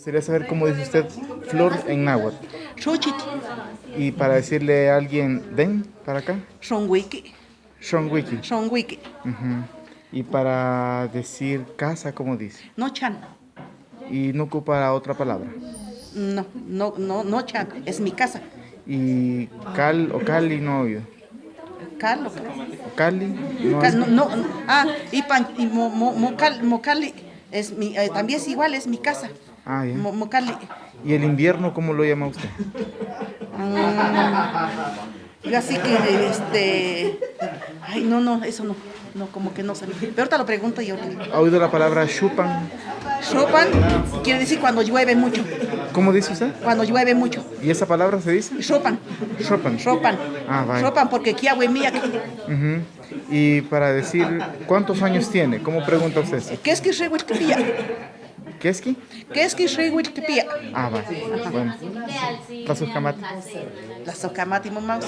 Quería saber cómo dice usted flor en náhuatl. Xochitl, Y para decirle a alguien, ven para acá, Xonhuiqui, Shonwiki. Xonhuiqui, Ujú. Y para decir casa, ¿cómo dice? no chan, Y no ocupa otra palabra. no chan, es mi casa. Y cal o cali no oído. Calo, O cali no hay. y Mocali, es mi, también es igual, es mi casa. Ah, ya. Mocali. ¿Y el invierno cómo lo llama usted? Y así que, ay, no, eso no, como que no sabía. Pero ahorita lo pregunto y ahorita. ¿Ha oído la palabra chupan? Chopan quiere decir cuando llueve mucho, ¿Cómo dice usted? cuando llueve mucho. ¿Y esa palabra se dice? Chopan, Chopan. chopan, Ah, vaya. chopan porque aquí agua mía. Ujú. Y para decir cuántos años tiene, ¿cómo pregunta usted eso? ¿Qué es que es pía? ¿Qué es que? ¿Qué es que es pía? Ah, va. Bueno. Paso jamás. La socamati mamá.